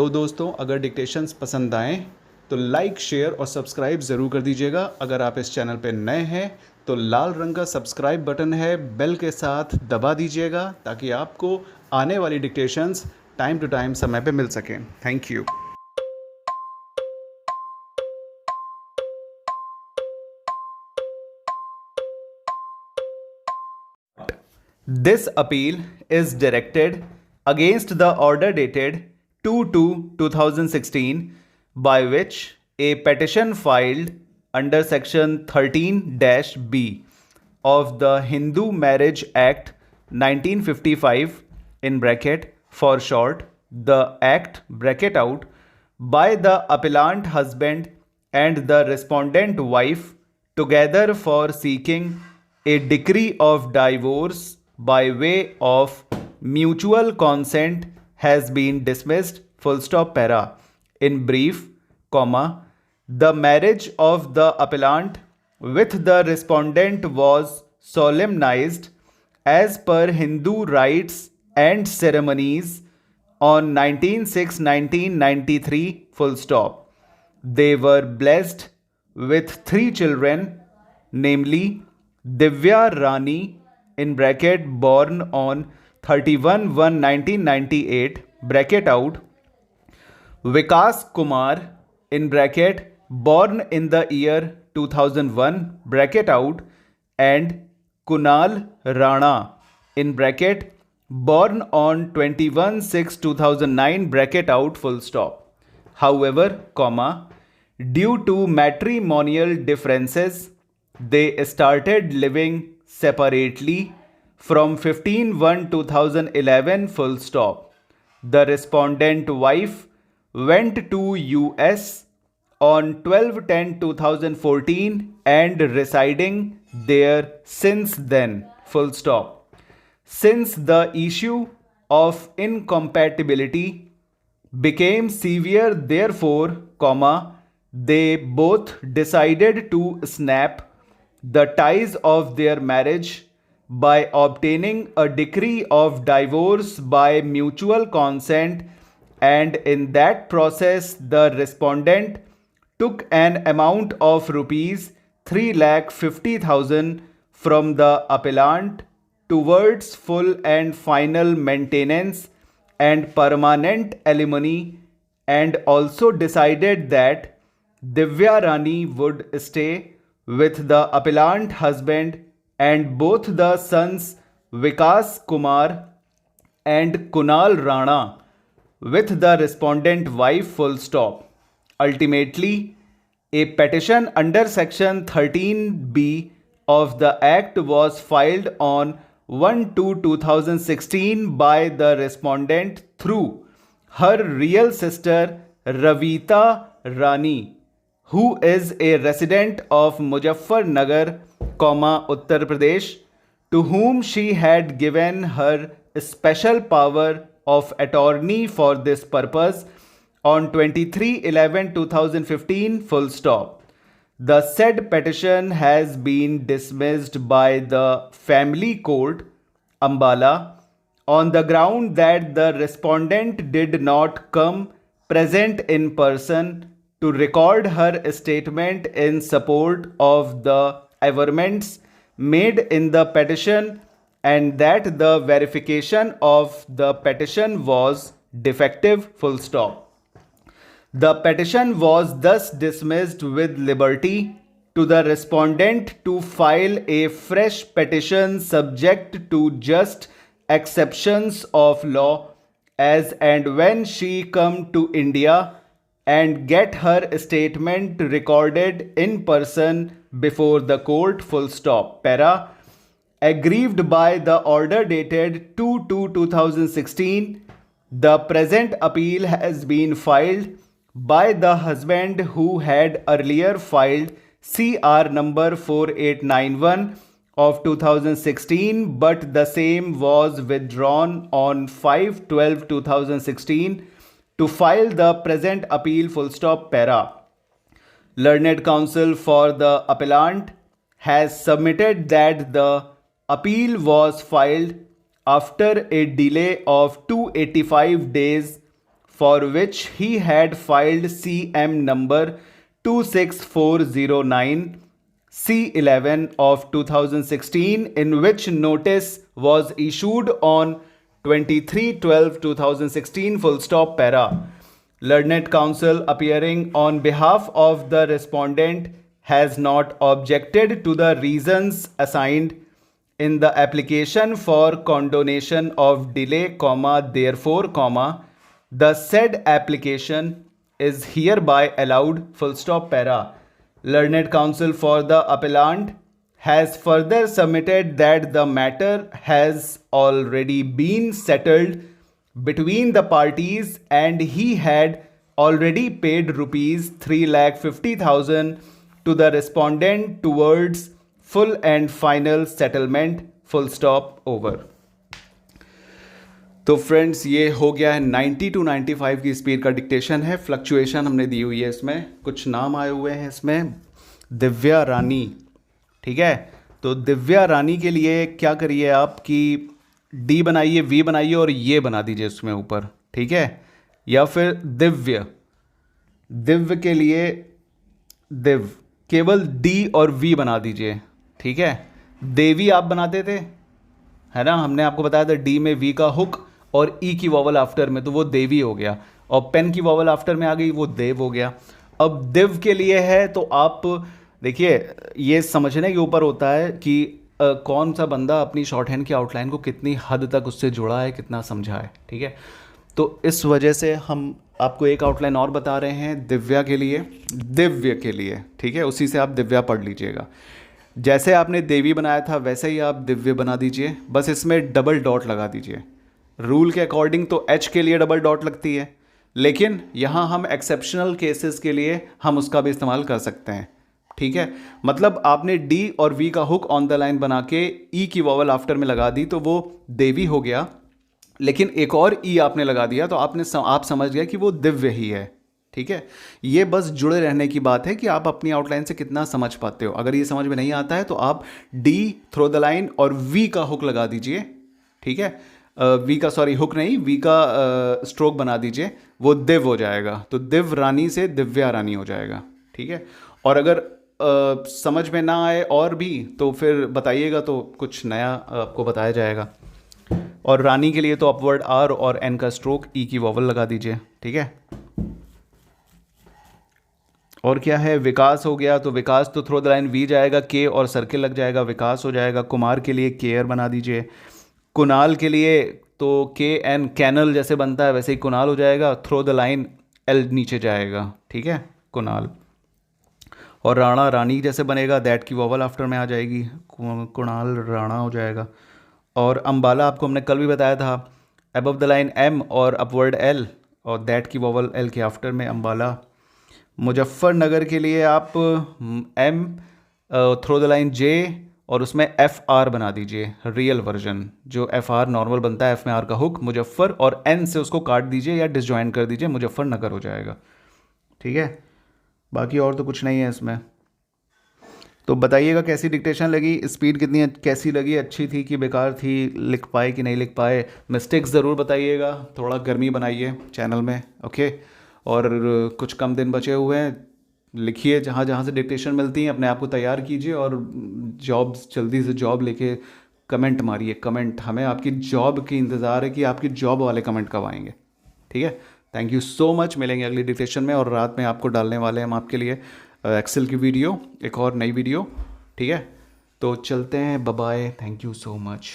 Hello दोस्तों, अगर dictations पसंद आएँ तो लाइक, शेयर और सब्सक्राइब ज़रूर कर दीजिएगा। अगर आप इस चैनल पे नए हैं तो लाल रंग का सब्सक्राइब बटन है, बेल के साथ दबा दीजिएगा ताकि आपको आने वाली डिक्टेशंस टाइम टू टाइम समय पे मिल सकें। Thank you. This appeal is directed against the order dated 2/2/2016 by which a petition filed under section 13-B of the Hindu Marriage Act 1955 in bracket for short the act bracket out by the appellant husband and the respondent wife together for seeking a decree of divorce by way of mutual consent has been dismissed full stop para. In brief, comma, the marriage of the appellant with the respondent was solemnized as per Hindu rites and ceremonies on 19/6/1993 full stop. They were blessed with 3 children, namely Divya Rani in bracket born on 31/1/1998 bracket out, Vikas Kumar in bracket born in the year 2001 bracket out, and Kunal Rana in bracket born on 21/6/2009 bracket out full stop. However, comma, due to matrimonial differences, they started living separately from 15/1/2011 full stop. The respondent wife went to US on 12/10/2014 and residing there since then full stop. Since the issue of incompatibility became severe, therefore, comma, they both decided to snap the ties of their marriage by obtaining a decree of divorce by mutual consent, and in that process the respondent took an amount of rupees 3,50,000 from the appellant towards full and final maintenance and permanent alimony, and also decided that Divya Rani would stay with the appellant husband and both the sons Vikas Kumar and Kunal Rana with the respondent wife full stop. Ultimately, a petition under section 13B of the act was filed on 1/2/2016 by the respondent through her real sister Ravita Rani, who is a resident of Muzaffarnagar, Uttar Pradesh, to whom she had given her special power of attorney for this purpose on 23/11/2015 full stop. The said petition has been dismissed by the Family Court, Ambala, on the ground that the respondent did not come present in person to record her statement in support of the averments made in the petition, and that the verification of the petition was defective full stop. The petition was thus dismissed with liberty to the respondent to file a fresh petition subject to just exceptions of law as and when she come to India and get her statement recorded in person before the court full stop. Para. Aggrieved by the order dated 2/2/2016, the present appeal has been filed by the husband who had earlier filed CR number 4891 of 2016, but the same was withdrawn on 5/12/2016 to file the present appeal full stop. Para. Learned counsel for the appellant has submitted that the appeal was filed after a delay of 285 days for which he had filed CM number 26409 C11 of 2016, in which notice was issued on 23/12/2016 full stop para. Learned counsel appearing on behalf of the respondent has not objected to the reasons assigned in the application for condonation of delay, therefore, the said application is hereby allowed, full stop para. Learned counsel for the appellant has further submitted that the matter has already been settled between the parties and he had already paid rupees 3,50,000 to the respondent towards full and final settlement, full stop, over. तो friends ये हो गया है 90 to 95 की speed का dictation है. Fluctuation हमने दी हुई है, इसमें कुछ नाम आए हुए हैं. इसमें दिव्या रानी, ठीक है. तो दिव्या रानी के लिए क्या करिए आप कि डी बनाइए, वी बनाइए और ये बना दीजिए उसमें ऊपर, ठीक है. या फिर दिव्य, दिव्य के लिए दिव केवल डी और वी बना दीजिए, ठीक है. देवी आप बनाते थे, है ना, हमने आपको बताया था डी में वी का हुक और ई की वॉवल आफ्टर में, तो वो देवी हो गया. और पेन की वॉवल आफ्टर में आ गई, वो देव हो गया. अब दिव के लिए है तो आप देखिए, ये समझने के ऊपर होता है कि कौन सा बंदा अपनी शॉर्ट हैंड की आउटलाइन को कितनी हद तक उससे जुड़ा है, कितना समझा है, ठीक है. तो इस वजह से हम आपको एक आउटलाइन और बता रहे हैं दिव्या के लिए, दिव्य के लिए, ठीक है. उसी से आप दिव्या पढ़ लीजिएगा. जैसे आपने देवी बनाया था वैसे ही आप दिव्य बना दीजिए, बस इसमें डबल डॉट लगा दीजिए. रूल के अकॉर्डिंग तो एच के लिए डबल डॉट लगती है, लेकिन यहाँ हम एक्सेप्शनल केसेस के लिए हम उसका भी इस्तेमाल कर सकते हैं, ठीक है. मतलब आपने डी और वी का हुक ऑन द लाइन बना के ई की वॉवल आफ्टर में लगा दी तो वो देवी हो गया, लेकिन एक और ई आपने लगा दिया तो आप समझ गए कि वो दिव्य ही है, ठीक है. ये बस जुड़े रहने की बात है कि आप अपनी आउटलाइन से कितना समझ पाते हो. अगर ये समझ में नहीं आता है तो आप डी थ्रो द लाइन और वी का हुक लगा दीजिए, ठीक है. वी का, सॉरी हुक नहीं, वी का स्ट्रोक बना दीजिए, वो दिव हो जाएगा. तो दिव रानी से दिव्या रानी हो जाएगा, ठीक है. और अगर समझ में ना आए और भी तो फिर बताइएगा, तो कुछ नया आपको बताया जाएगा. और रानी के लिए तो अपवर्ड आर और एन का स्ट्रोक, ई की वॉवल लगा दीजिए, ठीक है. और क्या है, विकास हो गया तो विकास तो थ्रो द लाइन वी जाएगा, के और सर्किल लग जाएगा, विकास हो जाएगा. कुमार के लिए केयर बना दीजिए. कुणाल के लिए तो के एन, कैनल जैसे बनता है वैसे ही कुणाल हो जाएगा, थ्रो द लाइन एल नीचे जाएगा, ठीक है, कुणाल. और राणा रानी जैसे बनेगा, दैट की वॉवल आफ्टर में आ जाएगी, कुणाल राणा हो जाएगा. और अंबाला आपको हमने कल भी बताया था, अबव द लाइन एम और अपवर्ड एल और दैट की वॉवल एल के आफ्टर में, अंबाला. मुजफ्फरनगर के लिए आप एम थ्रो द लाइन जे और उसमें एफ आर बना दीजिए, रियल वर्जन जो एफ आर नॉर्मल बनता है, एफ में आर का हुक, मुजफ्फर, और एन से उसको काट दीजिए या डिसजॉइन कर दीजिए, मुजफ्फरनगर हो जाएगा, ठीक है. बाकी और तो कुछ नहीं है इसमें. तो बताइएगा कैसी डिक्टेशन लगी, स्पीड कितनी कैसी लगी, अच्छी थी कि बेकार थी, लिख पाए कि नहीं लिख पाए. मिस्टेक्स ज़रूर बताइएगा, थोड़ा गर्मी बनाइए चैनल में, ओके. और कुछ कम दिन बचे हुए हैं, लिखिए जहाँ जहाँ से डिक्टेशन मिलती हैं, अपने आप को तैयार कीजिए और जॉब, जल्दी से जॉब लेके कमेंट मारिए. कमेंट, हमें आपकी जॉब की इंतज़ार है कि आपकी जॉब वाले कमेंट कब आएंगे, ठीक है. Thank you so much. मिलेंगे अगली डिक्टेशन में, और रात में आपको डालने वाले हैं हम आपके लिए एक्सेल की वीडियो, एक और नई वीडियो, ठीक है. तो चलते हैं, bye bye, thank you so much.